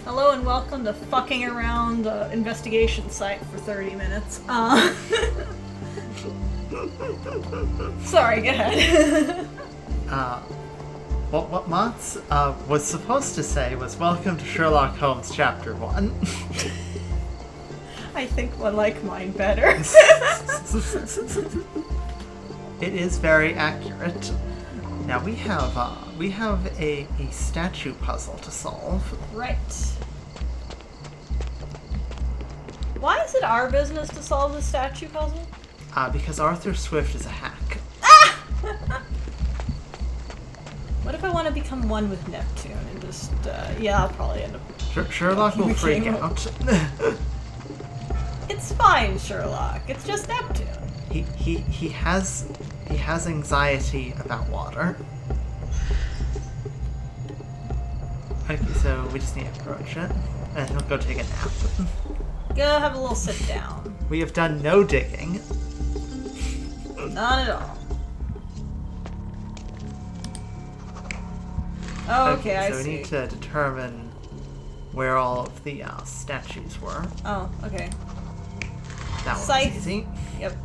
Hello and welcome to fucking around the investigation site for 30 minutes. Sorry, go ahead. What Mott's was supposed to say was welcome to Sherlock Holmes Chapter One. I think one like mine better. It is very accurate. Now we have a statue puzzle to solve. Right. Why is it our business to solve the statue puzzle? Because Arthur Swift is a hack. Ah! What if I want to become one with Neptune and just, yeah, I'll probably end up... Sherlock will freak out. It's fine, Sherlock. It's just Neptune. He has anxiety about water. Okay, so we just need to approach it, and he'll go take a nap. Go have a little sit down. We have done no digging. Not at all. Okay, I so see. we need to determine where all of the statues were. Oh, okay. That one's Scythe. easy. Yep.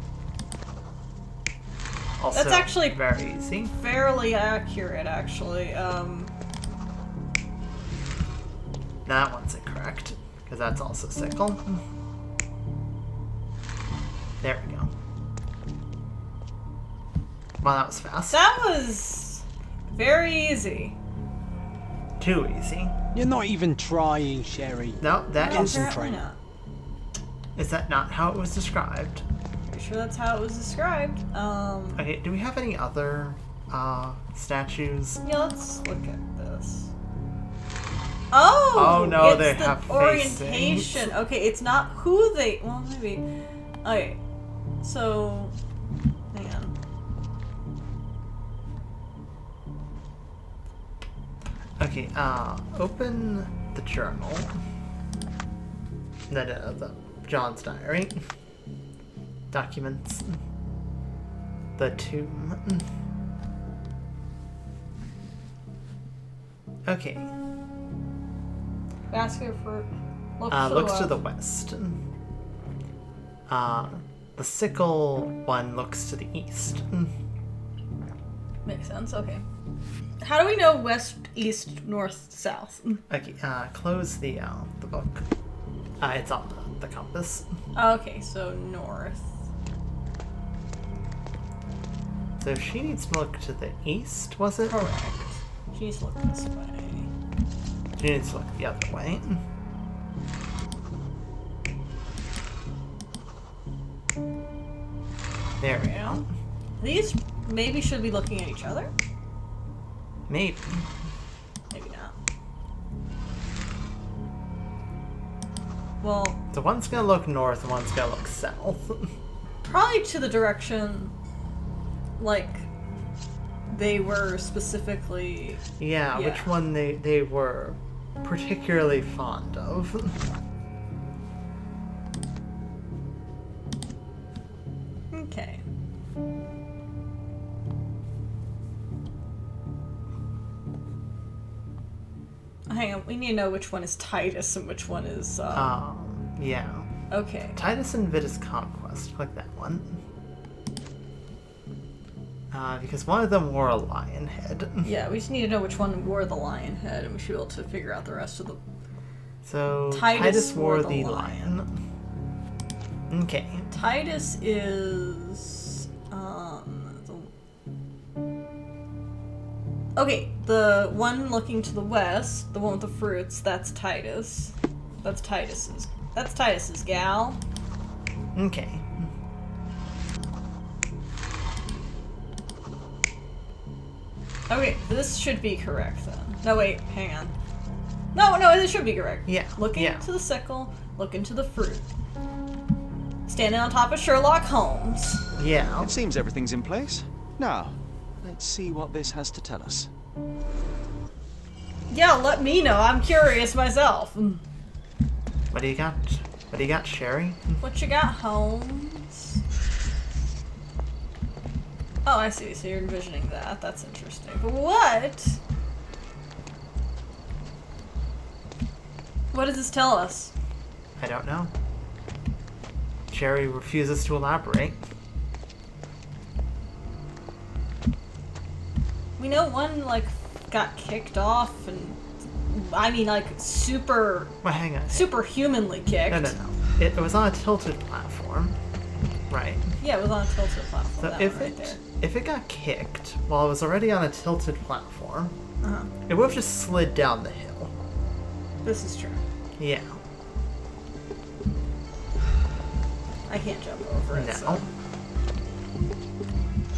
Also, That's actually very easy. Fairly accurate, actually. That one's incorrect, because that's also sickle. There we go. Well, that was fast. That was very easy. Too easy. You're not even trying, Sherry. No, that No, is... apparently not. Is that not how it was described? Pretty sure that's how it was described. Okay, do we have any other statues? Yeah, let's look at this. Oh! Oh, no, it's they the have orientation. facings. Okay, it's not who they... Well, maybe... Okay, so... Hang on. Okay, open the journal. The John's diary. Documents. The tomb. Okay. Basket for... Looks to the west. The sickle one looks to the east. Makes sense, okay. How do we know west, east, north, south? Okay, close the book. It's on the compass. Okay, so north. So she needs to look to the east, was it? Correct. She needs to look this way. She needs to look the other way. There we go. These maybe should be looking at each other? Maybe. Maybe not. Well, So one's gonna look north and one's gonna look south. probably to the direction, like, they were specifically... Yeah, Yeah. which one they were particularly fond of. Okay. Hang on, we need to know which one is Titus and which one is, Yeah. Okay. Titus and Vitus Conquest. Click that one. Because one of them wore a lion head. Yeah, we just need to know which one wore the lion head, and we should be able to figure out the rest of the... So Titus wore wore the the lion. Okay. Titus is, Okay, the one looking to the west, the one with the fruits, that's Titus. That's Titus's gal. Okay. Okay, this should be correct then. No, wait, hang on. No, this should be correct. Yeah. Looking yeah. to the sickle, looking to the fruit. Standing on top of Sherlock Holmes. Yeah. It seems everything's in place. Now, let's see what this has to tell us. Yeah, let me know. I'm curious myself. What do you got? What do you got, Sherry? What you got, Holmes? Oh, I see. So you're envisioning that. That's interesting. But what? What does this tell us? I don't know. Jerry refuses to elaborate. We know one, like, got kicked off and... I mean, like, super... Well, hang on. Superhumanly kicked. No. It was on a tilted platform. Right. Yeah, it was on a tilted platform. So there. if it got kicked while it was already on a tilted platform, Uh-huh. it would have just slid down the hill. This is true. Yeah. I can't jump over it, No. so...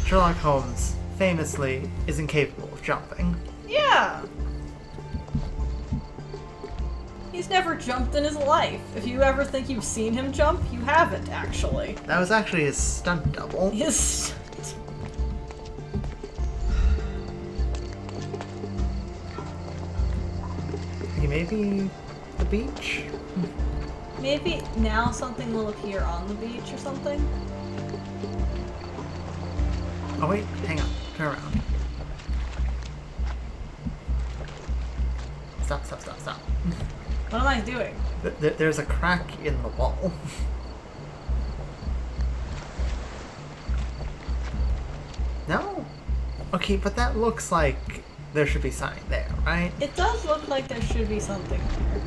Sherlock Holmes famously is incapable of jumping. Yeah! He's never jumped in his life. If you ever think you've seen him jump, you haven't, actually. That was actually his stunt double. His... Okay, maybe the beach? Maybe now something will appear on the beach or something? Oh wait, hang on. Turn around. Stop. What am I doing? There's a crack in the wall. No? Okay, but that looks like there should be something there, right? It does look like there should be something there.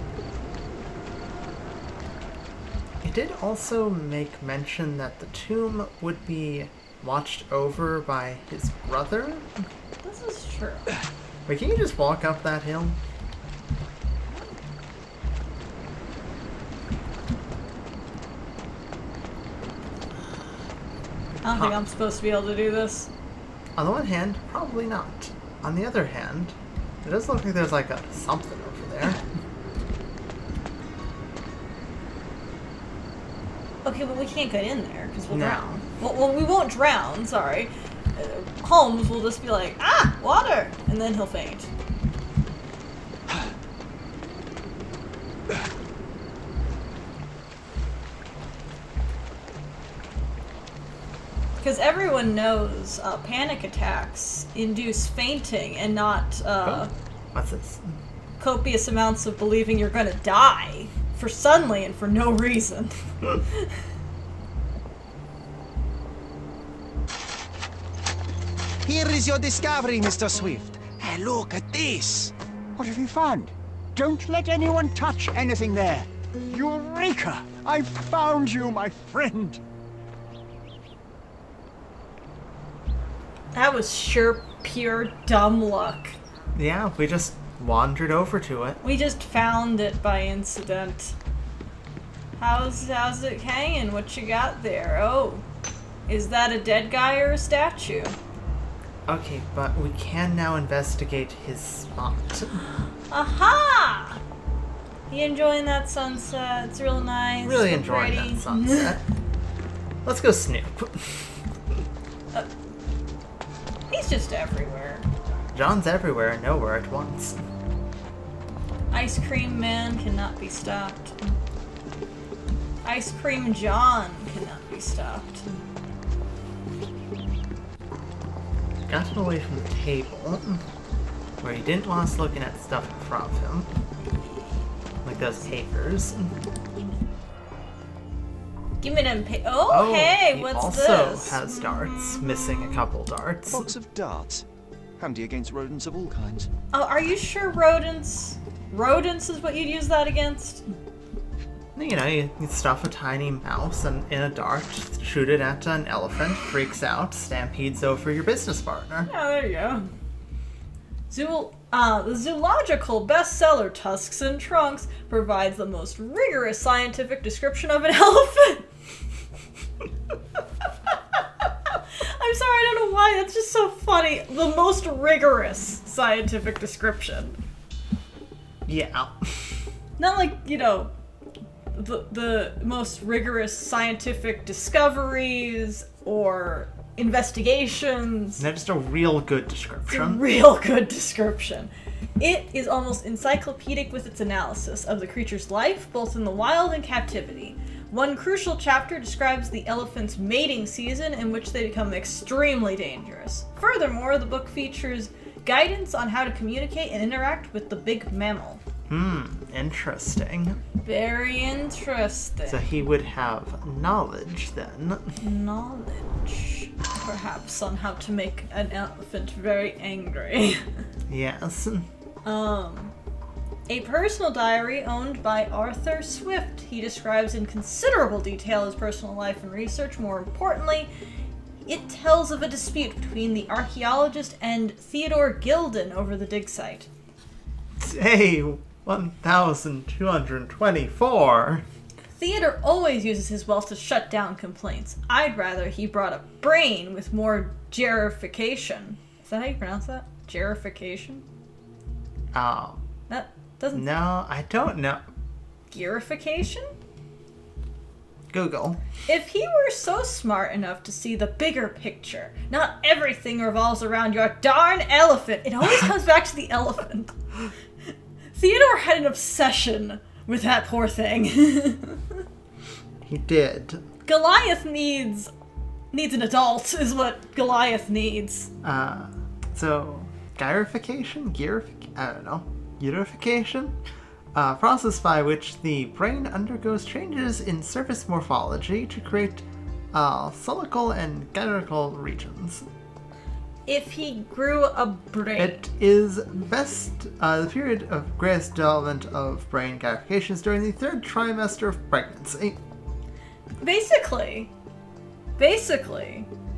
It did also make mention that the tomb would be watched over by his brother. This is true. Wait, can you just walk up that hill? I don't think I'm supposed to be able to do this. On the one hand, probably not. On the other hand, it does look like there's like a something over there. Okay, but we can't get in there because we'll No. drown. Well, we won't drown, sorry. Holmes will just be like, ah, water! And then he'll faint. Because everyone knows panic attacks induce fainting and not What's this? copious amounts of believing you're gonna die for suddenly and for no reason. Here is your discovery, Mr. Swift. Hey, look at this. What have you found? Don't let anyone touch anything there. Eureka! I found you, my friend. That was sure pure dumb luck. Yeah, we just wandered over to it. We just found it by incident. How's it hanging? What you got there? Oh, is that a dead guy or a statue? Okay, but we can now investigate his spot. Aha! You enjoying that sunset? It's real nice. Really real enjoying pretty. that sunset. Let's go snoop. He's just everywhere. John's everywhere and nowhere at once. Ice Cream Man cannot be stopped. Ice Cream John cannot be stopped. Got away from the table, where he didn't want us looking at stuff in front of him. Like those papers. Give me them Oh, hey, he what's also this? has darts, missing a couple darts. Box of darts. Handy against rodents of all kinds. Oh, are you sure rodents? Rodents is what you'd use that against? You know, you stuff a tiny mouse in a dart, shoot it at an elephant, freaks out, stampedes over your business partner. Yeah, there you go. The zoological bestseller Tusks and Trunks provides the most rigorous scientific description of an elephant. I'm sorry, I don't know why, that's just so funny. The most rigorous scientific description. Yeah. Not like, you know, the most rigorous scientific discoveries or investigations. That's just a real good It's a description. real good description. It is almost encyclopedic with its analysis of the creature's life, both in the wild and captivity. One crucial chapter describes the elephant's mating season, in which they become extremely dangerous. Furthermore, the book features guidance on how to communicate and interact with the big mammal. Interesting. Very interesting. So he would have knowledge then. Knowledge, perhaps, on how to make an elephant very angry. Yes. A personal diary owned by Arthur Swift. He describes in considerable detail his personal life and research. More importantly, it tells of a dispute between the archaeologist and Theodore Gilded over the dig site. Day 1224. Theodore always uses his wealth to shut down complaints. I'd rather he brought a brain with more gerification. Is that how you pronounce that? Gerification? That doesn't... No, I don't know. Gerification? Google. If he were so smart enough to see the bigger picture, not everything revolves around your darn elephant. It always comes back to the elephant. Theodore had an obsession with that poor thing. He did. Goliath needs an adult, is what Goliath needs. So, gyrification? I don't know. Unification? Process by which the brain undergoes changes in surface morphology to create sulcal and gyrical regions. If he grew a brain... It is best the period of greatest development of brain gyrification is during the 3rd trimester of pregnancy. Basically,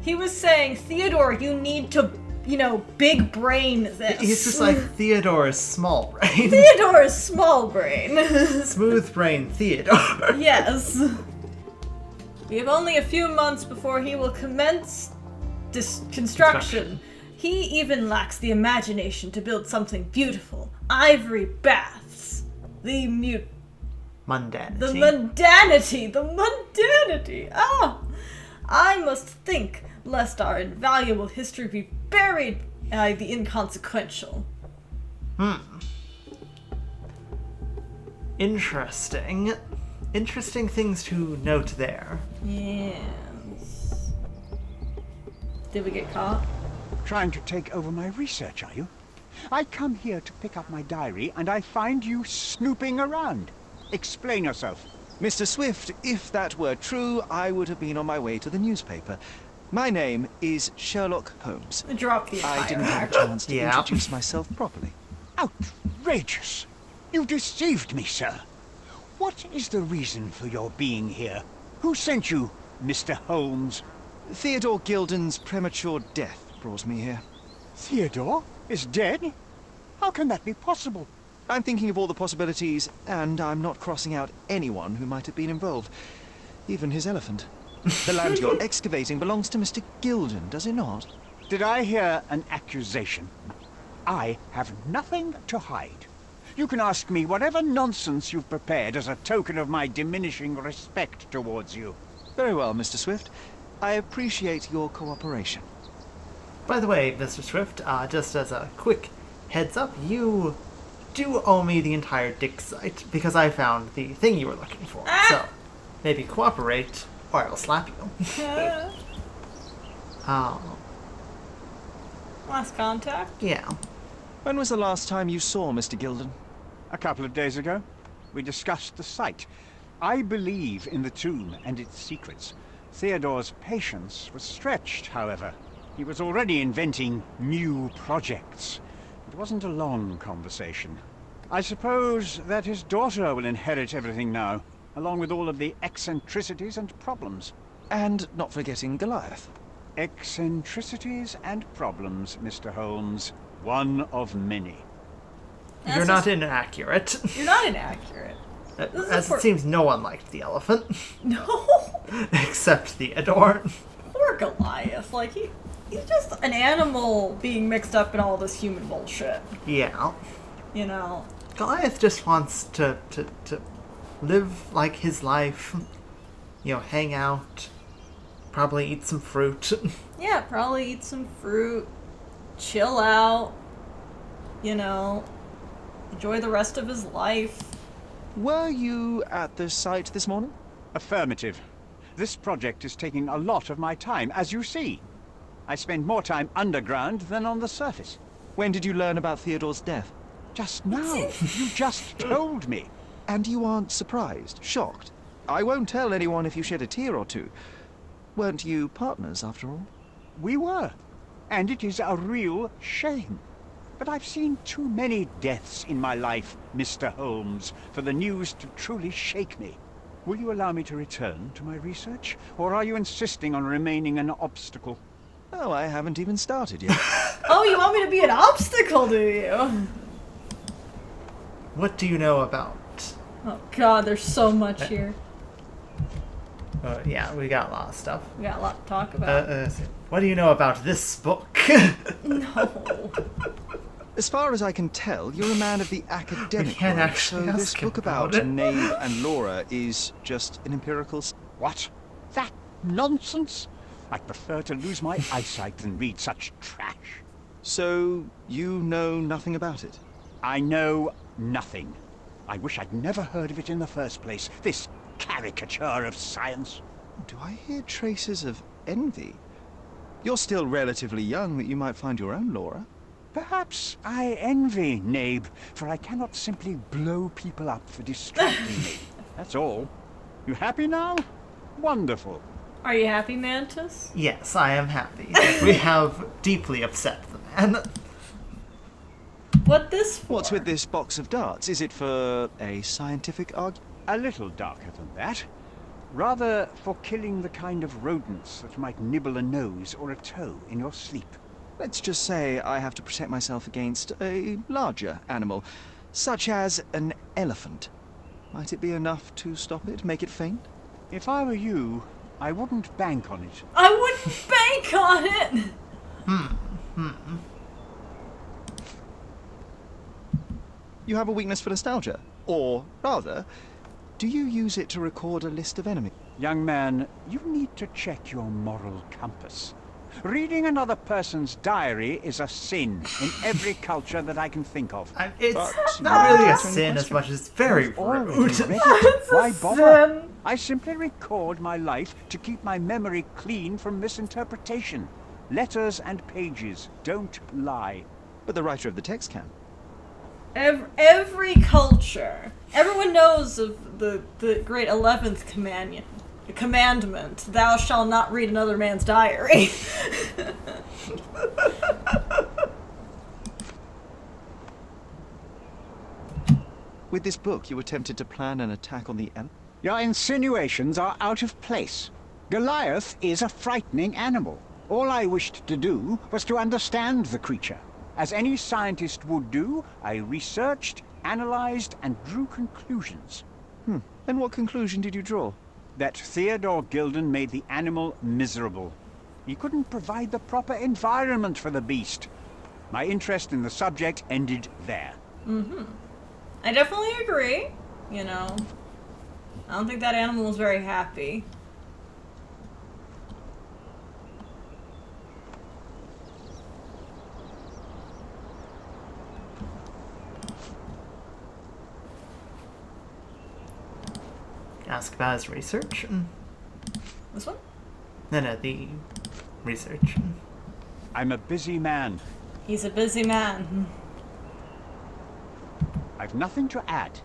he was saying, Theodore, you need to, big brain this. He's just like Theodore's small brain. Theodore's small brain. Smooth brain Theodore. Yes. We have only a few months before he will commence construction. He even lacks the imagination to build something beautiful. Ivory baths. The mundanity. Ah! I must think, lest our invaluable history be buried by the inconsequential. Interesting. Interesting things to note there. Yes. Did we get caught? Trying to take over my research, are you? I come here to pick up my diary, and I find you snooping around. Explain yourself. Mr. Swift, if that were true, I would have been on my way to the newspaper. My name is Sherlock Holmes. Drop the entire I didn't have a chance to Yeah. introduce myself properly. Outrageous! You deceived me, sir. What is the reason for your being here? Who sent you, Mr. Holmes? Theodore Gilden's premature death brought me here. Theodore is dead? How can that be possible? I'm thinking of all the possibilities, and I'm not crossing out anyone who might have been involved. Even his elephant. The land you're excavating belongs to Mr. Gilden, does it not? Did I hear an accusation? I have nothing to hide. You can ask me whatever nonsense you've prepared as a token of my diminishing respect towards you. Very well, Mr. Swift. I appreciate your cooperation. By the way, Mr. Swift, just as a quick heads up, you do owe me the entire dig site because I found the thing you were looking for. So, maybe cooperate or I'll slap you. Last contact? Yeah. When was the last time you saw Mr. Gilden? A couple of days ago, we discussed the site. I believe in the tomb and its secrets. Theodore's patience was stretched, however. He was already inventing new projects. It wasn't a long conversation. I suppose that his daughter will inherit everything now, along with all of the eccentricities and problems. And not forgetting Goliath. Eccentricities and problems, Mr. Holmes. One of many. You're not inaccurate. You're not inaccurate. As it seems, no one liked the elephant. No. Except Theodore. Poor Goliath. Like, he's just an animal being mixed up in all this human bullshit. Yeah. You know? Goliath just wants to live like his life. Hang out. Probably eat some fruit. Yeah, probably eat some fruit. Chill out. Enjoy the rest of his life. Were you at the site this morning? Affirmative. This project is taking a lot of my time, as you see. I spend more time underground than on the surface. When did you learn about Theodore's death? Just now. You just told me. And you aren't surprised, shocked? I won't tell anyone if you shed a tear or two. Weren't you partners, after all? We were. And it is a real shame. But I've seen too many deaths in my life, Mr. Holmes, for the news to truly shake me. Will you allow me to return to my research? Or are you insisting on remaining an obstacle? Oh, I haven't even started yet. Oh, you want me to be an obstacle, do you? What do you know about? Oh god, there's so much here. Yeah, we got a lot of stuff. We got a lot to talk about. What do you know about this book? No. As far as I can tell, you're a man of the academic can't world, actually so ask this him book about about it. Nave and Laura is just an empirical... What? That nonsense? I'd prefer to lose my eyesight than read such trash. So, you know nothing about it? I know nothing. I wish I'd never heard of it in the first place, this caricature of science. Do I hear traces of envy? You're still relatively young that you might find your own Laura. Perhaps I envy Nabe, for I cannot simply blow people up for distracting me. That's all. You happy now? Wonderful. Are you happy, Mantis? Yes, I am happy. We have deeply upset the man. What this for? What's with this box of darts? Is it for a scientific argument? A little darker than that. Rather for killing the kind of rodents that might nibble a nose or a toe in your sleep. Let's just say I have to protect myself against a larger animal, such as an elephant. Might it be enough to stop it, make it faint? If I were you, I wouldn't bank on it. I wouldn't bank on it! You have a weakness for nostalgia. Or, rather, do you use it to record a list of enemies? Young man, you need to check your moral compass. Reading another person's diary is a sin in every culture that I can think of. It's But- not really a Answering sin the as much as very I've already rude. read it. Why a bother? sin. I simply record my life to keep my memory clean from misinterpretation. Letters and pages don't lie. But the writer of the text can. Every culture. Everyone knows of the great 11th commandment, thou shalt not read another man's diary. With this book, you attempted to plan an attack on the Your insinuations are out of place. Goliath is a frightening animal. All I wished to do was to understand the creature. As any scientist would do, I researched, analyzed, and drew conclusions. And what conclusion did you draw? That Theodore Gilded made the animal miserable. He couldn't provide the proper environment for the beast. My interest in the subject ended there. I definitely agree. You know, I don't think that animal was very happy. Ask about his research. This one? No, the research. I'm a busy man. He's a busy man. I've nothing to add.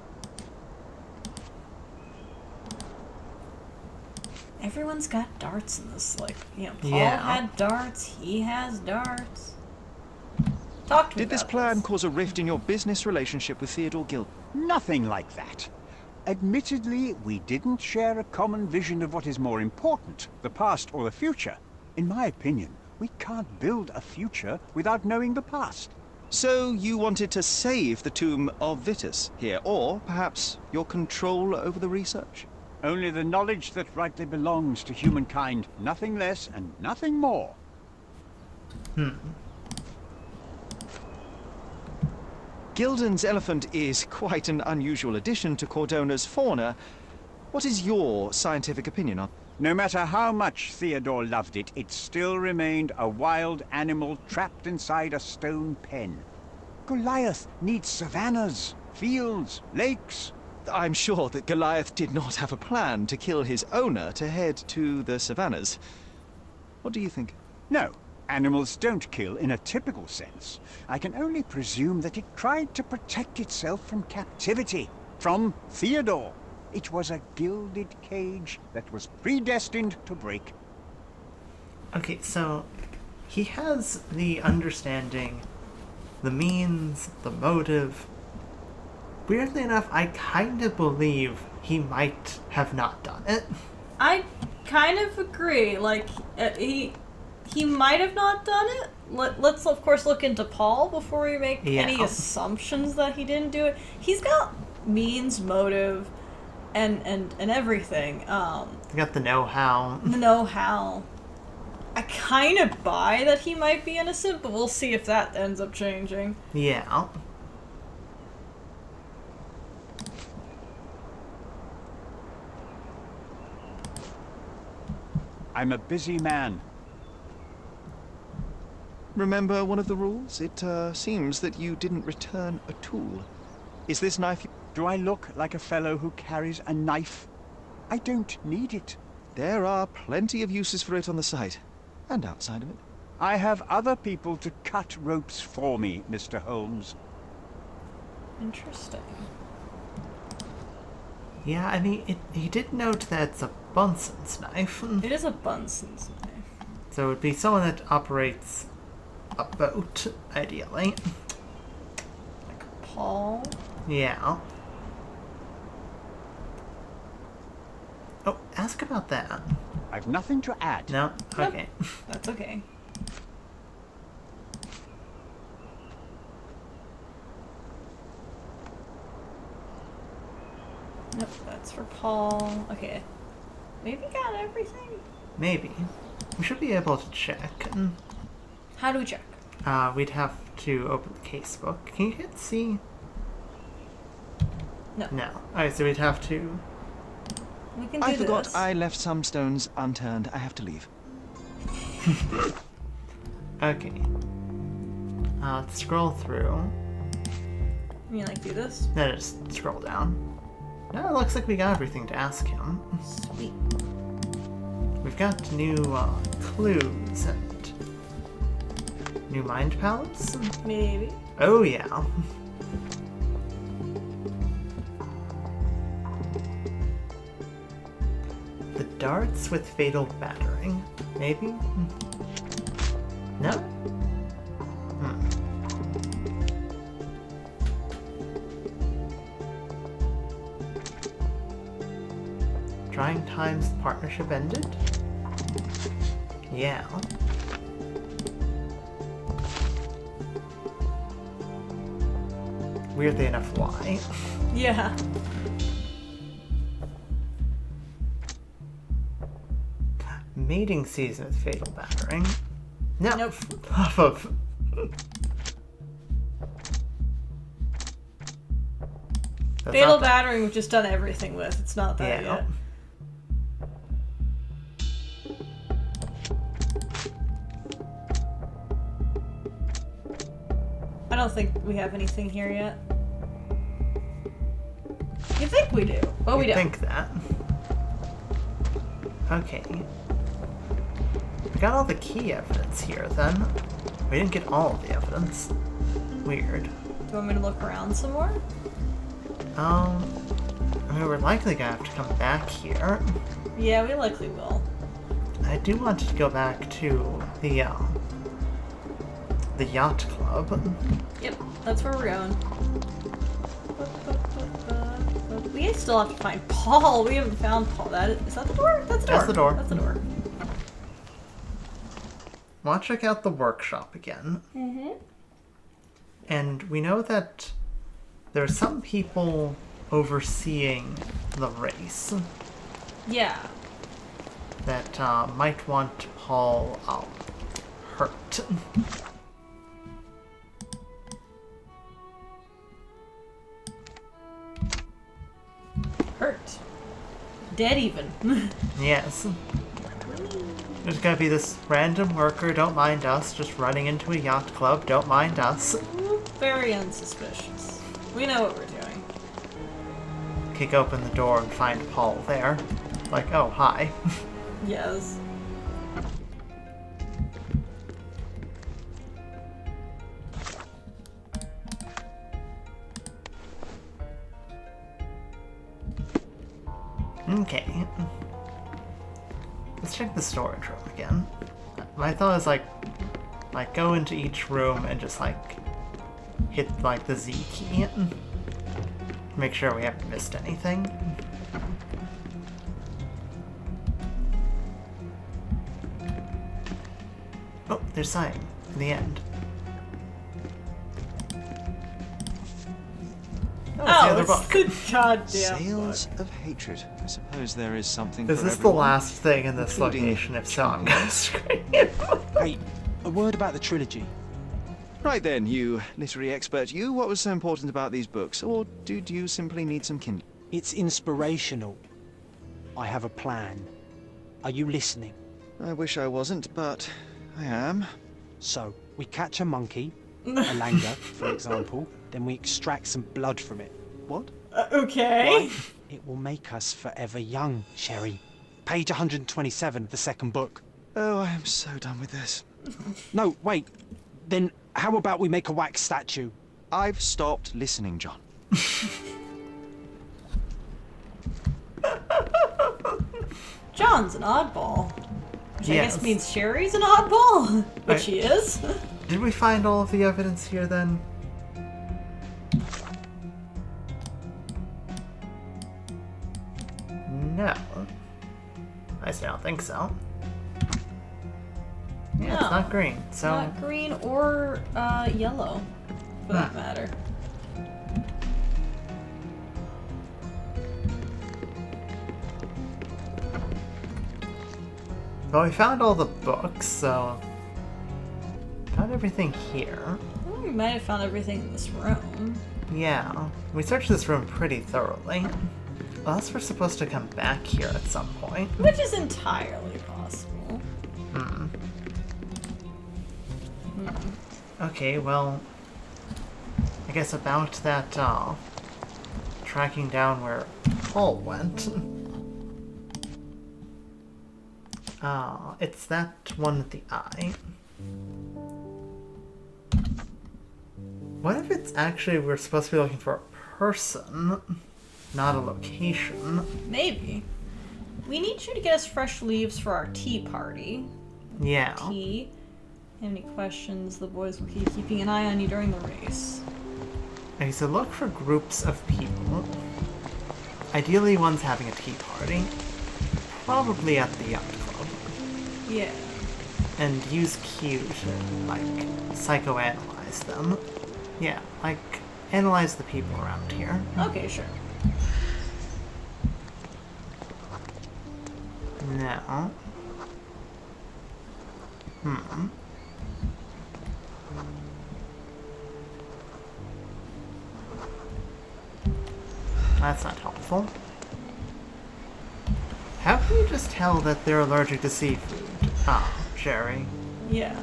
Everyone's got darts in this, like, you know, Paul Yeah. had darts, he has darts. Talk to me Did this about plan cause a rift in your business relationship with Theodore Gilded? Nothing like that. Admittedly, we didn't share a common vision of what is more important, the past or the future. In my opinion, we can't build a future without knowing the past. So you wanted to save the tomb of Vitus here, or perhaps your control over the research? Only the knowledge that rightly belongs to humankind, nothing less and nothing more. Gilden's elephant is quite an unusual addition to Cordona's fauna. What is your scientific opinion on? No matter how much Theodore loved it, it still remained a wild animal trapped inside a stone pen. Goliath needs savannas, fields, lakes. I'm sure that Goliath did not have a plan to kill his owner to head to the savannas. What do you think? No, Animals don't kill in a typical sense. I can only presume that it tried to protect itself from captivity. From Theodore. It was a gilded cage that was predestined to break. Okay, so he has the understanding, the means, the motive. Weirdly enough, I kind of believe he might have not done it. I kind of agree. Like, he might have not done it. Let's, of course, look into Paul before we make any assumptions that he didn't do it. He's got means, motive, and everything. He got the know-how. The know-how. I kind of buy that he might be innocent, but we'll see if that ends up changing. Yeah. I'm a busy man. Remember one of the rules? It seems that you didn't return a tool. Is this knife... Do I look like a fellow who carries a knife? I don't need it. There are plenty of uses for it on the site, and outside of it. I have other people to cut ropes for me, Mr. Holmes. Interesting. Yeah, I mean, he did note that it's a Bunsen's knife. It is a Bunsen's knife. So it would be someone that operates a boat, ideally. Like Paul? Yeah. Oh, ask about that. I've nothing to add. No? Nope. Okay. That's okay. Nope, that's for Paul. Okay. Maybe got everything? Maybe. We should be able to check. How do we check? We'd have to open the casebook. Can you hit C? No. No. Alright, so we'd have to... We can do I forgot this. I left some stones unturned. I have to leave. Okay. Let's scroll through. You mean like do this? Then just scroll down. Now it looks like we got everything to ask him. Sweet. We've got new clues and new mind palettes. Maybe. Oh yeah. The darts with fatal battering. Maybe? No? Trying times the partnership ended? Yeah. Weirdly enough, why? Yeah. Mating season with fatal battering. No. Nope. Off of. That's Fatal not that- battering we've just done everything with. It's not that Yeah. yet. I don't think we have anything here yet. You think we do, but we You'd don't. think that. Okay. We got all the key evidence here, then. We didn't get all of the evidence. Weird. Do you want me to look around some more? I mean, we're likely gonna have to come back here. Yeah, we likely will. I do want to go back to the yacht club. Yep, that's where we're going. We still have to find Paul. We haven't found Paul. Is that the door? That's the door. That's the door. That's the door. Want to check out the workshop again. Mm-hmm. And we know that there are some people overseeing the race Yeah. that might want Paul hurt. Hurt. Dead even. Yes. There's gonna be this random worker, don't mind us, just running into a yacht club, don't mind us. Very unsuspicious. We know what we're doing. Kick open the door and find Paul there. Like, oh, hi. Yes. Okay. Let's check the storage room again. My thought is like go into each room and just like hit like the Z key. Make sure we haven't missed anything. Oh, there's sign in the end. Oh, the it's book. the goddamn Sales book. of hatred. I suppose there is something Is for this the everyone, last thing in this including location? If so, I'm gonna scream. Hey, a word about the trilogy. Right then, you literary expert, what was so important about these books? Or did you simply need some kindling? It's inspirational. I have a plan. Are you listening? I wish I wasn't, but I am. So, we catch a monkey, a langur, for example, then we extract some blood from it. What? Okay. It will make us forever young, Sherry. Page 127 of the second book. Oh, I am so done with this. No, wait. Then how about we make a wax statue? I've stopped listening, John. John's an oddball. Which I Yes. guess means Sherry's an oddball. Which she is. Did we find all of the evidence here then? No. I still don't think so. Yeah, it's No. not green, so... Not green or yellow, for that matter. But we found all the books, so... Found everything here. Well, we might have found everything in this room. Yeah, we searched this room pretty thoroughly. Unless we're supposed to come back here at some point. Which is entirely possible. Okay, well... I guess about that, tracking down where Paul went. It's that one with the eye. What if it's actually we're supposed to be looking for a person, not a location? Maybe. We need you to get us fresh leaves for our tea party. Yeah. Tea. Any questions, the boys will keep keeping an eye on you during the race. Okay, so look for groups of people. Ideally one's having a tea party. Probably at the yacht club. Yeah. And use Q to, like, psychoanalyze them. Yeah, like, analyze the people around here. Okay, sure. No. That's not helpful. How can you just tell that they're allergic to seafood? Ah, Sherry. Yeah.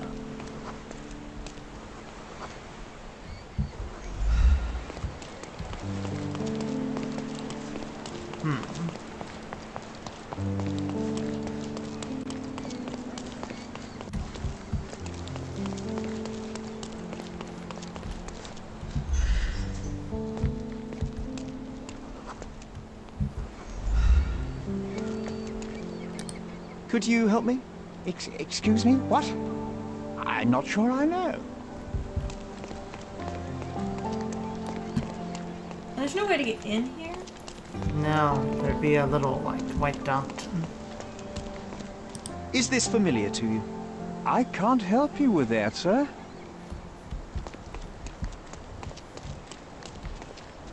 Could you help me? Excuse me? What? I'm not sure I know. There's no way to get in here? No, there'd be a little, like, white dot. Is this familiar to you? I can't help you with that, sir.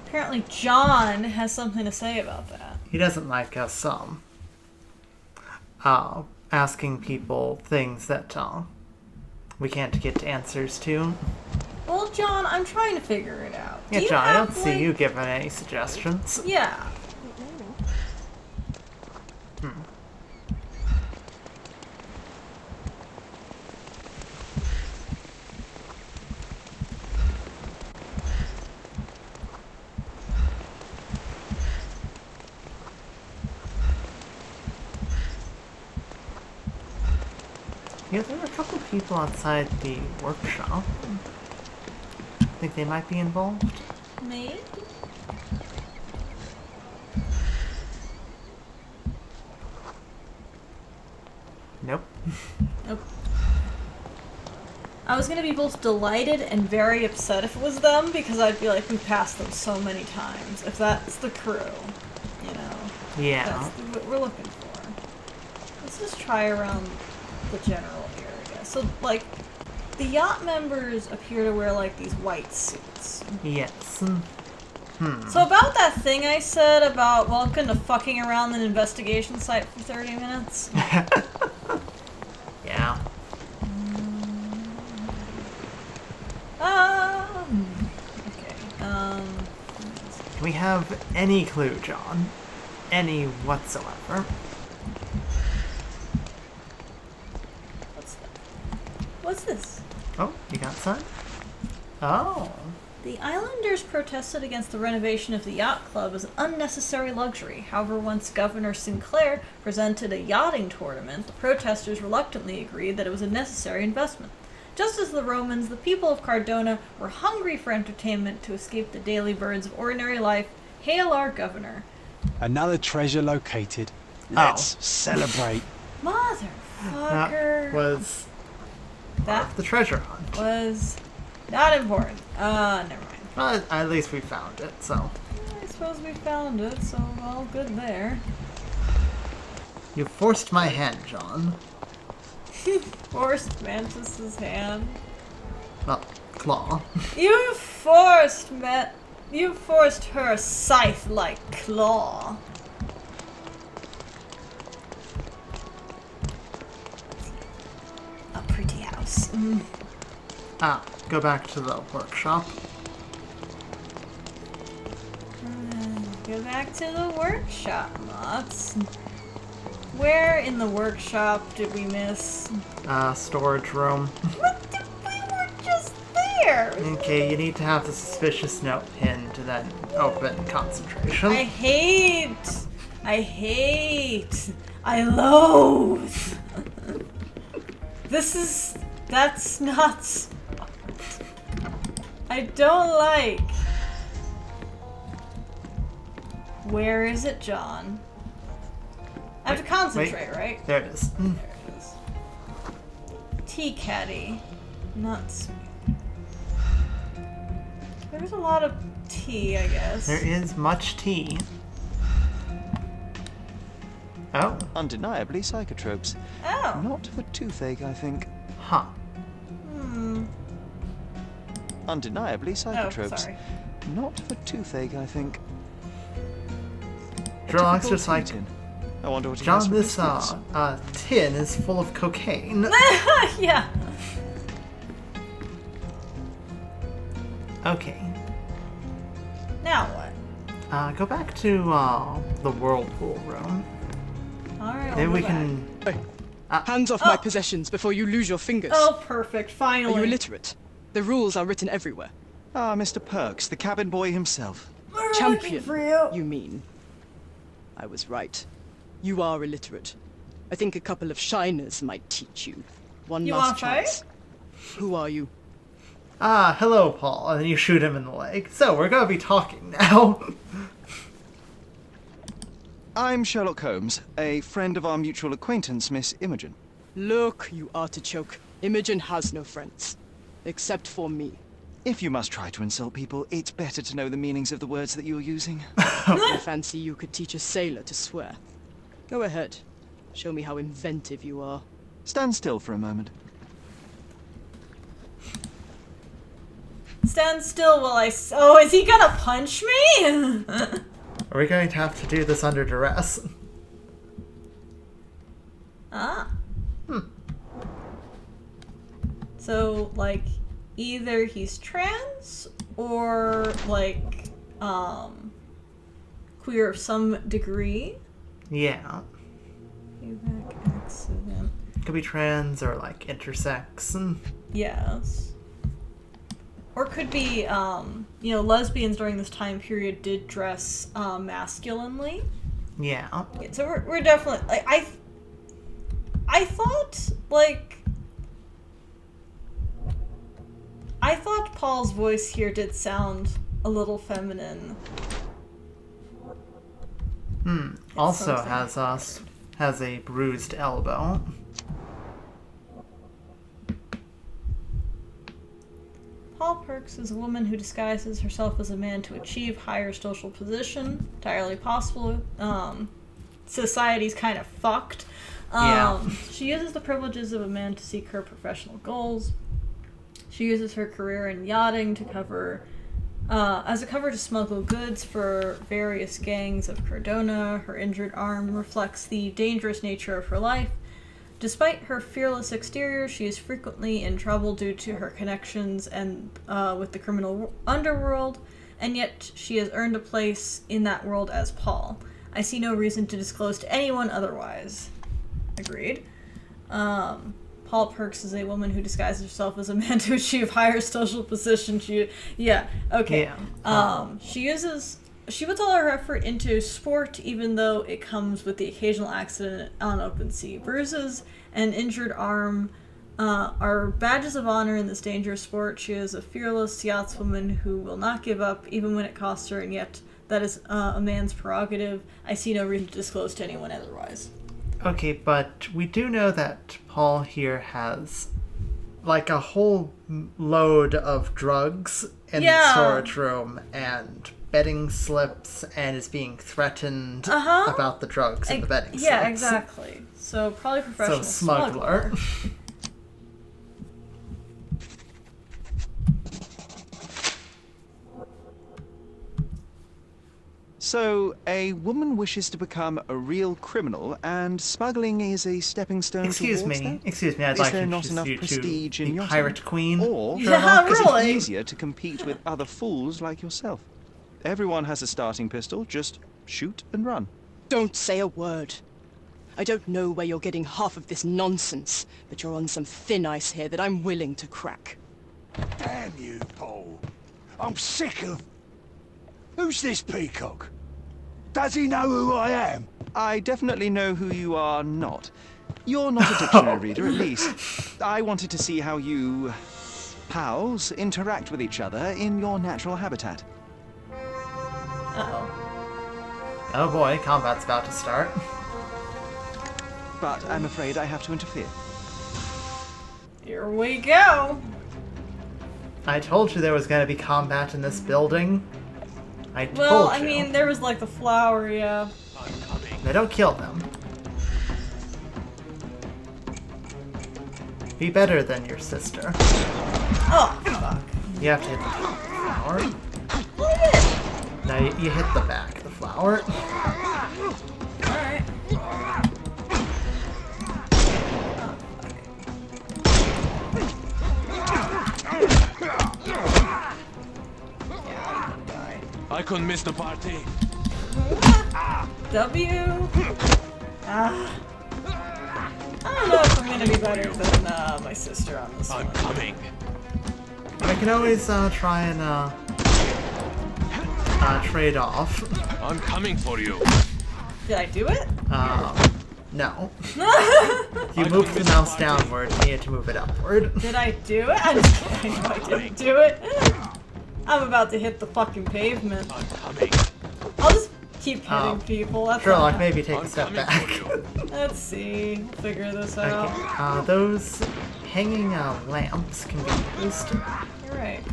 Apparently John has something to say about that. He doesn't like us, asking people things that, we can't get answers to. Well, John, I'm trying to figure it out. Yeah, Do you John, I have, don't see like- you giving any suggestions. Yeah. Yeah, there were a couple people outside the workshop. Think they might be involved? Maybe? Nope. Nope. I was gonna be both delighted and very upset if it was them, because I'd be like, we passed them so many times. If that's the crew, you know. Yeah. That's what we're looking for. Let's just try around the general area. So, like, the yacht members appear to wear, like, these white suits. Yes. So about that thing I said about welcome to fucking around an investigation site for 30 minutes. Yeah. Okay. Can we have any clue, John? Any whatsoever? What's this? Oh, you got some? Oh. The islanders protested against the renovation of the yacht club as an unnecessary luxury. However, once Governor Sinclair presented a yachting tournament, the protesters reluctantly agreed that it was a necessary investment. Just as the Romans, the people of Cordona were hungry for entertainment to escape the daily burdens of ordinary life. Hail our governor. Another treasure located. Let's celebrate. Motherfucker. That was That the treasure hunt. was not important. Never mind. Well, at least we found it, so. I suppose we found it, so all good there. You forced my hand, John. Forced Mantis's hand. Well, claw. You forced her scythe-like claw. A pretty house. Ah, go back to the workshop. Go back to the workshop, Mots. Where in the workshop did we miss? Storage room. What? We were just there! Okay, you need to have the suspicious note pinned to then open concentration. I loathe. That's not. I don't like. Where is it, John? I have to concentrate, right? There it is. There it is. Tea caddy. Nuts. There's a lot of tea, I guess. There is much tea. Oh. Undeniably psychotropes. Oh. Not for toothache, I think. Huh. Undeniably psychotropes. sorry. Not for toothache, I think. Sherlock's Typical just like, tin. I wonder what he has John, for this biscuits. tin is full of cocaine. Yeah. Okay. Now what? Go back to the whirlpool room. Alright, Then I'll we go can. back. Hey, hands off my possessions before you lose your fingers. Oh, perfect. Finally. Are you illiterate? The rules are written everywhere. Ah, Mr. Perks, the cabin boy himself. We're looking Champion, for you. you mean? I was right. You are illiterate. I think a couple of shiners might teach you. One You last wanna fight? chance. Who are you? Hello, Paul. And then you shoot him in the leg. So, we're gonna be talking now. I'm Sherlock Holmes, a friend of our mutual acquaintance, Miss Imogen. Look, you artichoke. Imogen has no friends. Except for me. If you must try to insult people, it's better to know the meanings of the words that you're using. I fancy you could teach a sailor to swear. Go ahead. Show me how inventive you are. Stand still for a moment. Stand still while I. Oh, is he gonna punch me? Are we going to have to do this under duress? Ah. So, like, either he's trans or, like, queer of some degree. Yeah. Payback accident. Could be trans or, like, intersex. Yes. Or could be, lesbians during this time period did dress masculinely. Yeah. So we're definitely, like, I thought, like, Paul's voice here did sound a little feminine. Also something has a bruised elbow. Perks is a woman who disguises herself as a man to achieve higher social position. Entirely possible. Society's kind of fucked. She uses the privileges of a man to seek her professional goals. She uses her career in yachting to cover, as a cover to smuggle goods for various gangs of Cordona. Her injured arm reflects the dangerous nature of her life. Despite her fearless exterior, she is frequently in trouble due to her connections and with the criminal underworld, and yet she has earned a place in that world as Paul. I see no reason to disclose to anyone otherwise. Agreed. Paul Perks is a woman who disguises herself as a man to achieve higher social position. She puts all her effort into sport, even though it comes with the occasional accident on open sea. Bruises and injured arm are badges of honor in this dangerous sport. She is a fearless yachtswoman who will not give up, even when it costs her, and yet that is a man's prerogative. I see no reason to disclose to anyone otherwise. Okay, but we do know that Paul here has, like, a whole load of drugs in the storage room and betting slips, and is being threatened about the drugs in the betting slips. Yeah, exactly. So probably professional smuggler. So, a woman wishes to become a real criminal, and smuggling is a stepping stone Excuse towards me, that? I'd like to Is there not introduce enough you prestige to in the yachting? Pirate Queen. Or Yeah, is really? it easier to compete with other fools like yourself? Everyone has a starting pistol, just shoot and run. Don't say a word. I don't know where you're getting half of this nonsense, but you're on some thin ice here that I'm willing to crack. Damn you, Paul. I'm sick of... Who's this peacock? Does he know who I am? I definitely know who you are not. You're not a dictionary reader, at least. I wanted to see how you... pals interact with each other in your natural habitat. Uh-oh. Oh boy, combat's about to start. But I'm afraid I have to interfere. Here we go. I told you there was going to be combat in this building. I told Well, you. I mean, there was like the flower, yeah. They don't kill them. Be better than your sister. Oh, fuck. You have to hit the top of the flower. What? Now you hit the back of the flower. Alright. I couldn't miss the party. W. I don't know if I'm gonna be better than my sister on this I'm one. coming. I can always try and trade off. I'm coming for you. Did I do it? No. You moved the mouse downward, you need to move it upward. Did I do it? I'm just kidding. No, I didn't do it. I'm about to hit the fucking pavement. I'm coming. I'll just keep hitting people. That's Sherlock, not- maybe take a I'm step coming back. for you. Let's see. We'll figure this out. Okay. Those hanging lamps can be used. You're right.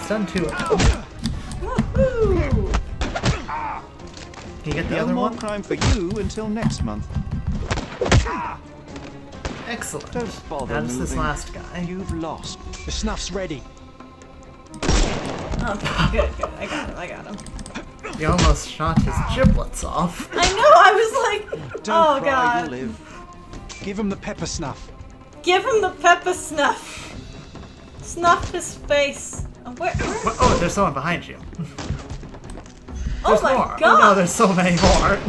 Stun 2 of them. Woohoo! Can you get the No other more one? crime for you until next month. Excellent. Don't bother Now just this moving. last guy. You've lost. The snuff's ready. Okay, good. I got him. You almost shot his giblets off. I know, I was like, Don't oh cry, god. you'll live. Give him the pepper snuff. Give him the pepper snuff. Snuff his face. Where? Oh, there's someone behind you. Oh There's my more. god. Oh no, there's so many more.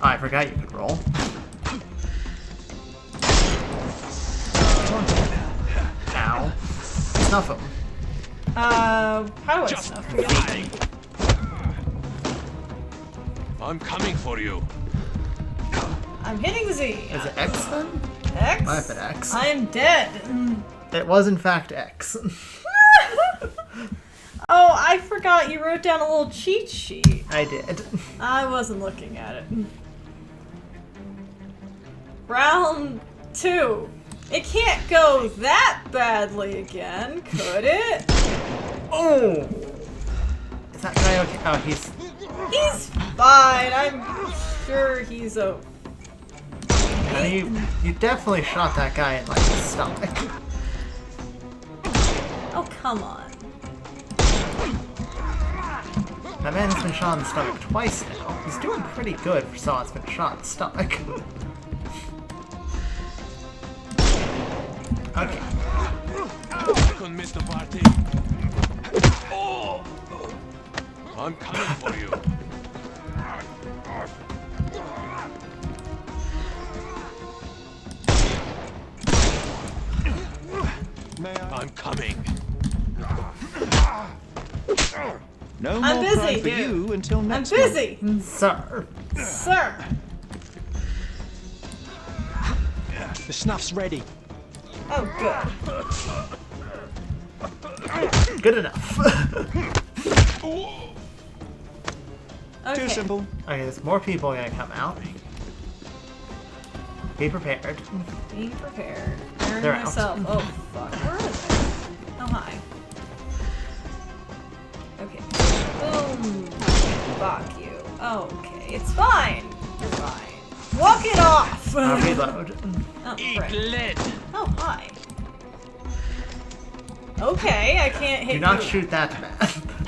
Oh, I forgot you could roll. Ow. Snuff him. How do I Just snuff? die. I'm coming for you. I'm hitting Z. Is it X then? X? Might have been X. I am dead. It was in fact X. Oh, I forgot you wrote down a little cheat sheet. I did. I wasn't looking at it. Round 2. It can't go that badly again, could it? Oh! Is that guy okay? Oh, he's fine. I'm sure he's okay. You definitely shot that guy in like the stomach. Oh, come on. That man has been shot in the stomach twice now. He's doing pretty good for someone that's been shot in the stomach. Okay. I couldn't miss the party. I'm coming for you. I'm coming. No I'm more busy. pride for you until I'm next busy, Sir. sir. The snuff's ready. Oh, good. Good enough. Okay. Too simple. Okay, there's more people gonna come out. Be prepared. Being prepared. Preparing They're out. myself. Oh, fuck. Where are they? Oh, hi. Okay. Boom. Fuck you. Okay, it's fine. You're fine. Walk it off! Reload. Oh, Eat right. lead. Oh, hi. Okay, I can't hit Do not you. shoot that man.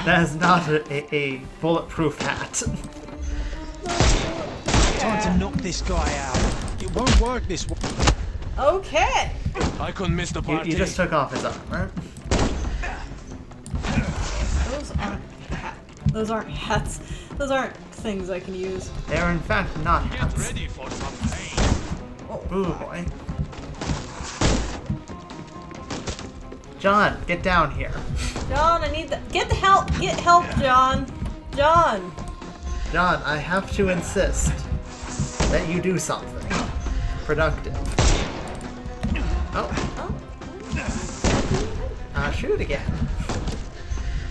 That is not a bulletproof hat. Time to knock this guy out. It won't work this way. Okay. I couldn't miss the party. You just took off his armor. Those aren't hats. Those aren't things I can use. They are in fact not Get hats. ready for some pain. Ooh boy. John, get down here. John, I need the get the help. Get help, John. John. John, I have to insist that you do something productive. Oh. Shoot again.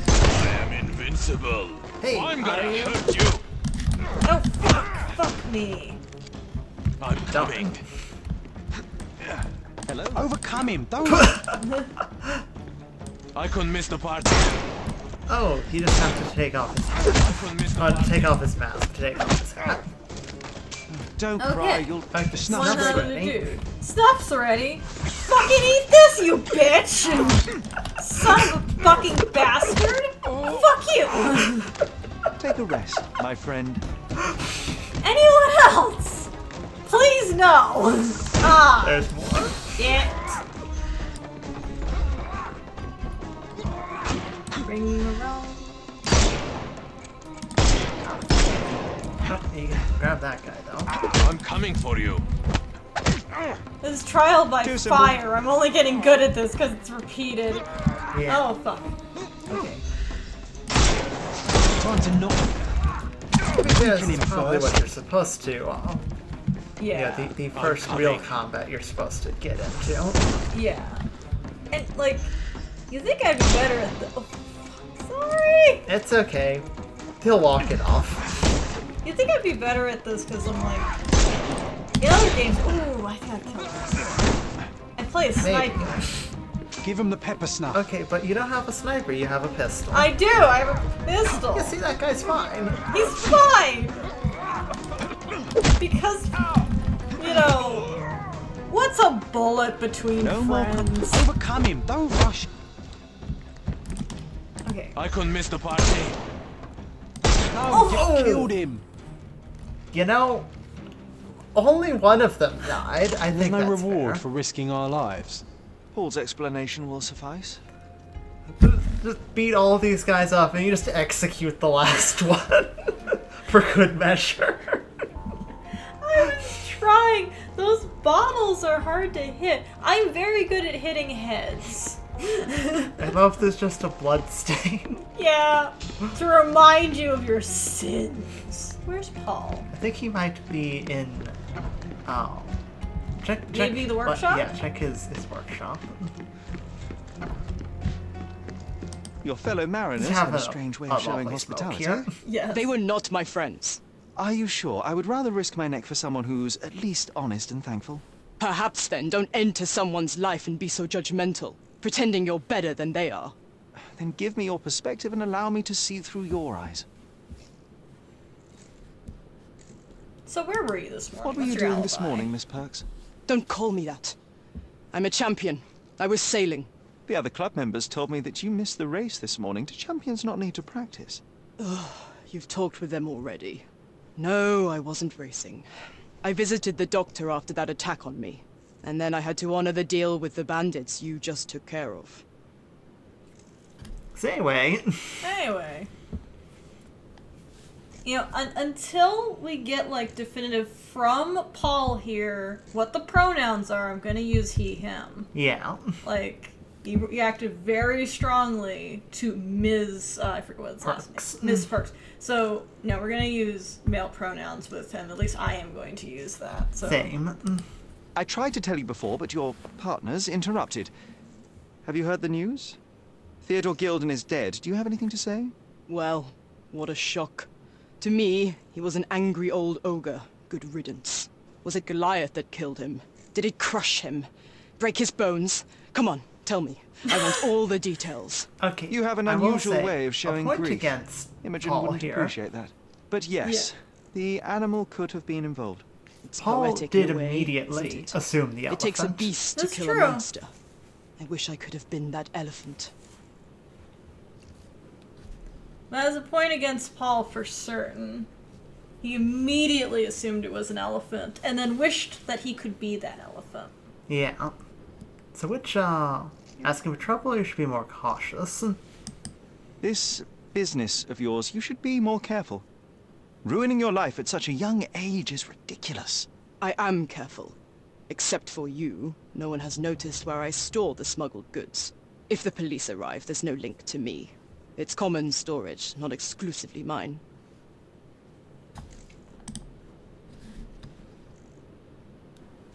I am invincible. Hey, I'm gonna are you? hurt you. Oh fuck me. I'm coming. Hello. Overcome him. Don't. I couldn't miss the party. Oh, you just have to take off his hat. I couldn't miss the party. Take off his mask to take off his hat. Don't Okay. cry. You'll. Okay, The snuff's One snuff's out of ready. the dude. Stuff's ready. Fucking eat this, you bitch! Son of a fucking bastard! Fuck you! Take a rest, my friend. Anyone else? Please no! Ah, There's more. shit. Bring him around. Oh, you can grab that guy though. I'm coming for you. This is trial by Too simple. fire. I'm only getting good at this because it's repeated. Yeah. Oh, fuck. Okay. Time to knock. This him is probably first. what you're supposed to. Yeah. The first real coming. combat you're supposed to get into. Yeah. And, like, you think I'd be better at the... Oh, fuck. Sorry! It's okay. He'll walk it off. You think I'd be better at this because I'm, like... In other games... Ooh, I think I killed him. I play a Maybe. sniper. Give him the pepper snuff. Okay, but you don't have a sniper, you have a pistol. I do! I have a pistol! Yeah, see, that guy's fine. He's fine! Because, you know, what's a bullet between No more friends? Overcome him. Don't rush. Okay. I couldn't miss the party. No, Oh. you killed him. You know, only one of them died. I There's think no that's reward fair. for risking our lives. Paul's explanation will suffice. Just beat all these guys up and you just execute the last one. For good measure. I was trying. Those bottles are hard to hit. I'm very good at hitting heads. I love there's just a blood stain. Yeah, to remind you of your sins. Where's Paul? I think he might be in. Oh. Check. Maybe the workshop? Yeah, check his workshop. Your fellow mariners Have have a strange way of showing lovely smoke hospitality. here. Yes. They were not my friends. Are you sure? I would rather risk my neck for someone who's at least honest and thankful. Perhaps then don't enter someone's life and be so judgmental, pretending you're better than they are. Then give me your perspective and allow me to see through your eyes. So where were you this morning? What were What's you your doing this alibi? morning, Miss Perks? Don't call me that. I'm a champion. I was sailing. The other club members told me that you missed the race this morning. Do champions not need to practice? You've talked with them already. No, I wasn't racing. I visited the doctor after that attack on me. And then I had to honor the deal with the bandits you just took care of. So anyway, Anyway. You know, until we get, like, definitive from Paul here what the pronouns are, I'm gonna use he, him. yeah. Like, he reacted very strongly to Ms. I forget what his last Perks. name. Ms. Perks. So, no, we're gonna use male pronouns with him. At least I am going to use that. So. Same. I tried to tell you before, but your partners interrupted. Have you heard the news? Theodore Gilded is dead. Do you have anything to say? Well, what a shock. To me, he was an angry old ogre. Good riddance. Was it Goliath that killed him? Did it crush him? Break his bones? Come on, tell me. I want all the details. Okay. You have an I will unusual say, way of showing a point grief. against Imogen Paul wouldn't here. appreciate that. But yes, the animal could have been involved. It's Paul poetic did in a way, immediately isn't it? assume the It elephant. takes a beast to That's kill true. a monster. I wish I could have been that elephant. That is a point against Paul for certain. He immediately assumed it was an elephant, and then wished that he could be that elephant. Yeah. So which, asking for trouble, or you should be more cautious? This business of yours, you should be more careful. Ruining your life at such a young age is ridiculous. I am careful. Except for you, no one has noticed where I store the smuggled goods. If the police arrive, there's no link to me. It's common storage, not exclusively mine.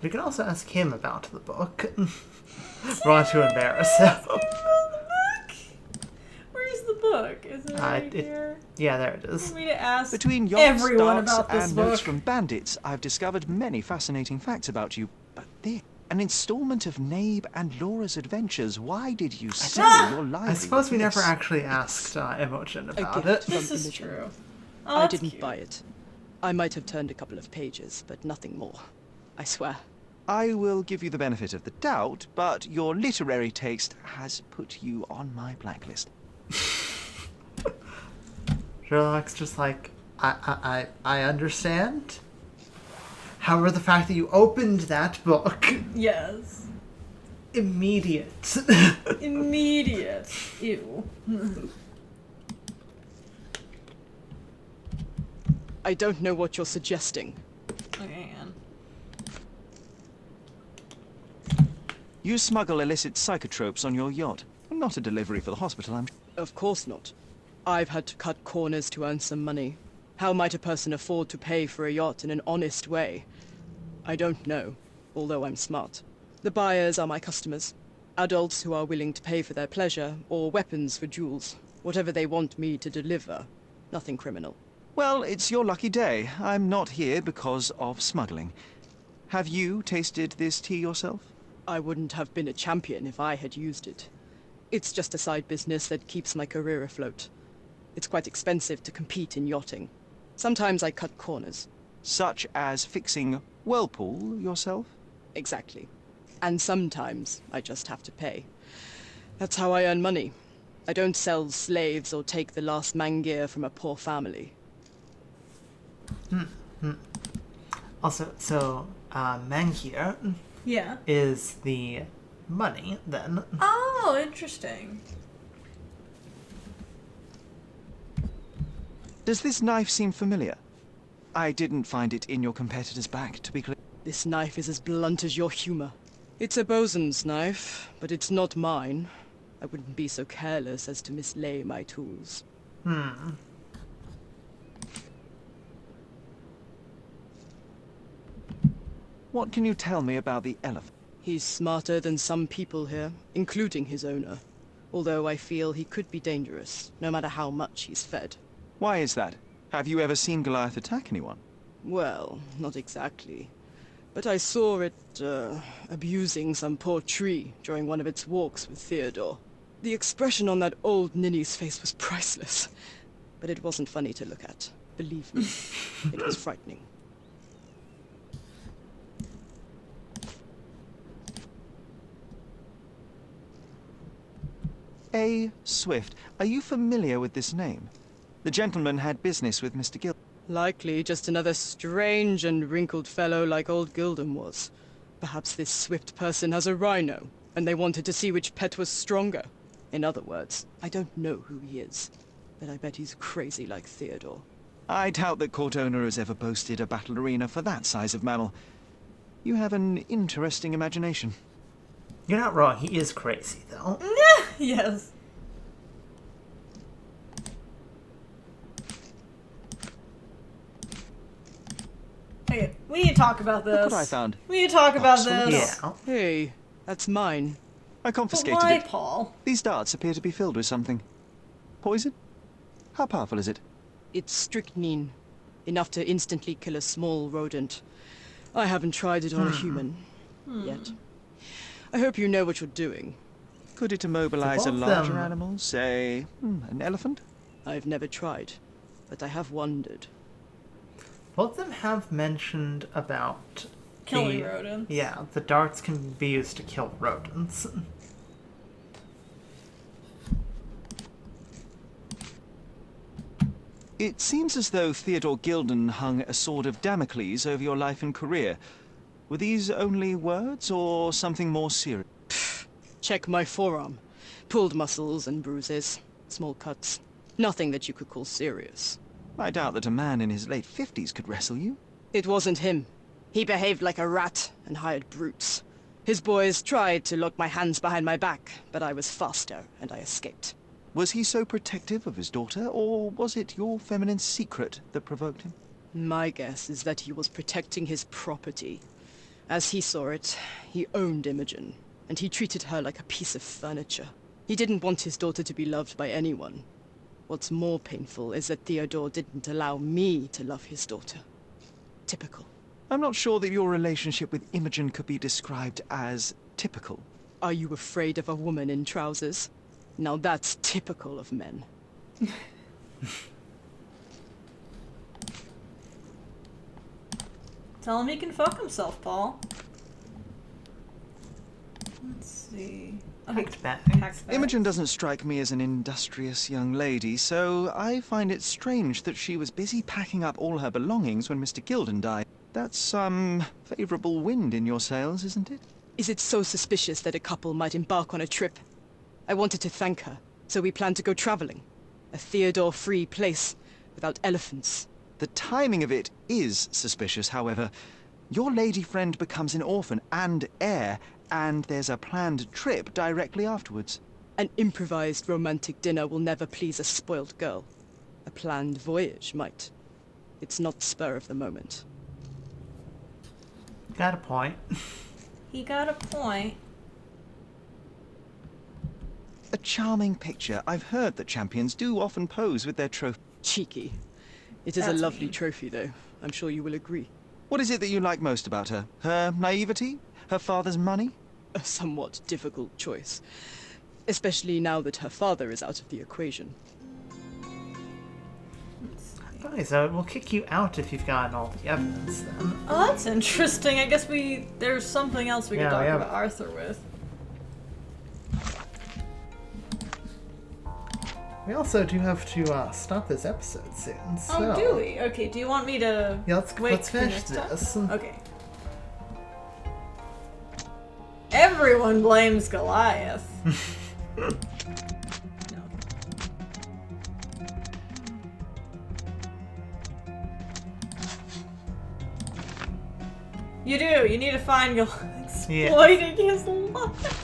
We can also ask him about the book. Want to embarrass him. Where's the book? Is it right here? Yeah, there it is. For me to ask Between yachts, everyone darts, about this and book. notes from bandits, I've discovered many fascinating facts about you. But an installment of Nabe and Laura's adventures. Why did you sell your life? I suppose we never actually asked Imogen A about gift it. from This is Imogen. true. Oh, I that's didn't cute. buy it. I might have turned a couple of pages, but nothing more. I swear. I will give you the benefit of the doubt, but your literary taste has put you on my blacklist. Sherlock's just like, I understand. However, the fact that you opened that book, Yes. immediate. Immediate. Ew. I don't know what you're suggesting. Man. You smuggle illicit psychotropes on your yacht. Not a delivery for the hospital, I'm... Of course not. I've had to cut corners to earn some money. How might a person afford to pay for a yacht in an honest way? I don't know, although I'm smart. The buyers are my customers. Adults who are willing to pay for their pleasure, or weapons for jewels. Whatever they want me to deliver. Nothing criminal. Well, it's your lucky day. I'm not here because of smuggling. Have you tasted this tea yourself? I wouldn't have been a champion if I had used it. It's just a side business that keeps my career afloat. It's quite expensive to compete in yachting. Sometimes I cut corners. Such as fixing whirlpool yourself? Exactly. And sometimes I just have to pay. That's how I earn money. I don't sell slaves or take the last mangear from a poor family. Also, so, Mankier Yeah. is the money, then. Oh, interesting. Does this knife seem familiar? I didn't find it in your competitor's bag, to be clear. This knife is as blunt as your humor. It's a bosun's knife, but it's not mine. I wouldn't be so careless as to mislay my tools. What can you tell me about the elephant? He's smarter than some people here, including his owner. Although I feel he could be dangerous, no matter how much he's fed. Why is that? Have you ever seen Goliath attack anyone? Well, not exactly. But I saw it, abusing some poor tree during one of its walks with Theodore. The expression on that old ninny's face was priceless. But it wasn't funny to look at. Believe me, it was frightening. A. Swift. Are you familiar with this name? The gentleman had business with Mr. Gilded. Likely just another strange and wrinkled fellow like old Gilded was. Perhaps this Swift person has a rhino, and they wanted to see which pet was stronger. In other words, I don't know who he is, but I bet he's crazy like Theodore. I doubt that Cordona has ever boasted a battle arena for that size of mammal. You have an interesting imagination. You're not wrong, he is crazy, though. Yes. Okay, we need to talk about this. Look what I found. We need to talk about Absolutely. this. Yeah. Hey, that's mine. I But confiscated why, it. Paul? These darts appear to be filled with something. Poison? How powerful is it? It's strychnine. Enough to instantly kill a small rodent. I haven't tried it on a human. Yet. I hope you know what you're doing. Could it immobilize a So both larger them- animal, say, an elephant? I've never tried, but I have wondered. Both of them have mentioned about Killing the- rodents. Yeah, the darts can be used to kill rodents. It seems as though Theodore Gilded hung a sword of Damocles over your life and career. Were these only words, or something more serious? Check my forearm. Pulled muscles and bruises. Small cuts. Nothing that you could call serious. I doubt that a man in his late 50s could wrestle you. It wasn't him. He behaved like a rat and hired brutes. His boys tried to lock my hands behind my back, but I was faster and I escaped. Was he so protective of his daughter, or was it your feminine secret that provoked him? My guess is that he was protecting his property. As he saw it, he owned Imogen, and he treated her like a piece of furniture. He didn't want his daughter to be loved by anyone. What's more painful is that Theodore didn't allow me to love his daughter. Typical. I'm not sure that your relationship with Imogen could be described as typical. Are you afraid of a woman in trousers? Now that's typical of men. Tell him he can fuck himself, Paul. Let's see. Okay, Packed bag. packed bag. Imogen doesn't strike me as an industrious young lady, so I find it strange that she was busy packing up all her belongings when Mr. Gilded died. That's some favourable wind in your sails, isn't it? Is it so suspicious that a couple might embark on a trip? I wanted to thank her, so we planned to go traveling. A Theodore-free place, without elephants. The timing of it is suspicious, however. Your lady friend becomes an orphan and heir, and there's a planned trip directly afterwards. An improvised romantic dinner will never please a spoiled girl. A planned voyage might. It's not spur of the moment. Got a point. He got a point. A charming picture. I've heard that champions do often pose with their trophy. Cheeky. It is That's a lovely mean. trophy, though. I'm sure you will agree. What is it that you like most about her? Her naivety? Her father's money? A somewhat difficult choice. Especially now that her father is out of the equation. Okay, so it will kick you out if you've gotten all the evidence then. Oh, that's interesting. I guess there's something else we could Yeah, talk we have- about Arthur with. We also do have to stop this episode soon, so... Oh, do we? Okay, do you want me to Yeah, let's wait finish for next this. time? Okay. Everyone blames Goliath. No. You do. You need to find Goliath exploiting his life.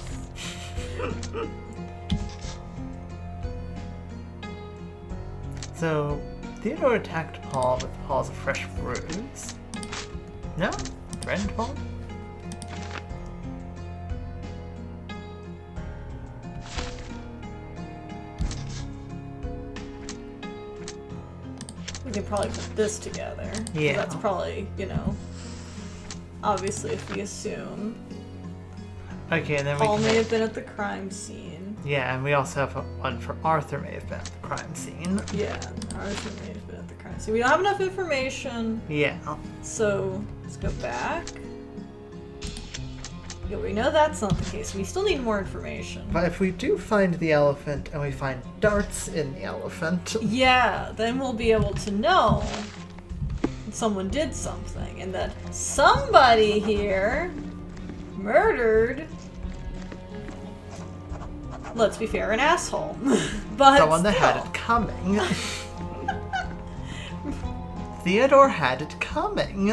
So, Theodore attacked Paul with Paul's fresh bruise. No? Threatened Paul? can probably put this together. Yeah. That's probably, obviously if we assume. Okay, and then we Paul can... may have been at the crime scene. Yeah, and we also have one for Arthur may have been at the crime scene. Yeah, Arthur may have been at the crime scene. We don't have enough information. Yeah. So, let's go back. Yeah, we know that's not the case. We still need more information. But if we do find the elephant and we find darts in the elephant... Yeah, then we'll be able to know someone did something and that somebody here murdered, let's be fair, an asshole. But someone that still. had it coming. Theodore had it coming.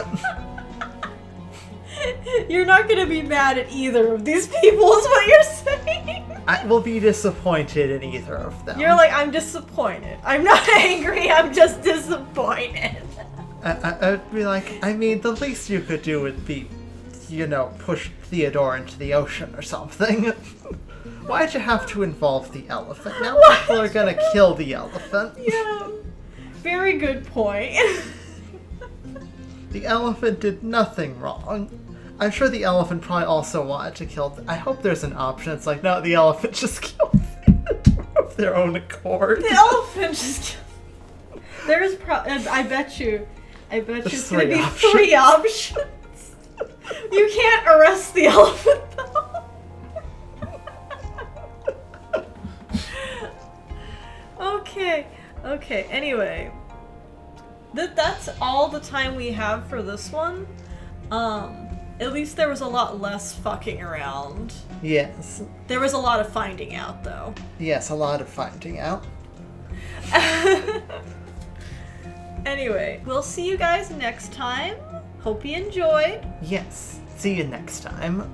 You're not gonna be mad at either of these people, is what you're saying. I will be disappointed in either of them. You're like, I'm disappointed. I'm not angry, I'm just disappointed. I'd be like, I mean, the least you could do would be, push Theodore into the ocean or something. Why'd you have to involve the elephant? Now people are gonna kill the elephant. Yeah. Very good point. The elephant did nothing wrong. I'm sure the elephant probably also wanted to kill... I hope there's an option. It's like, no, the elephant just killed Theodore of their own accord. The elephant just killed... There's I bet you it's gonna be 3 options. You can't arrest the elephant, though. Okay, anyway. That's all the time we have for this one. At least there was a lot less fucking around. Yes. There was a lot of finding out, though. Yes, a lot of finding out. Anyway, we'll see you guys next time. Hope you enjoyed. Yes. See you next time.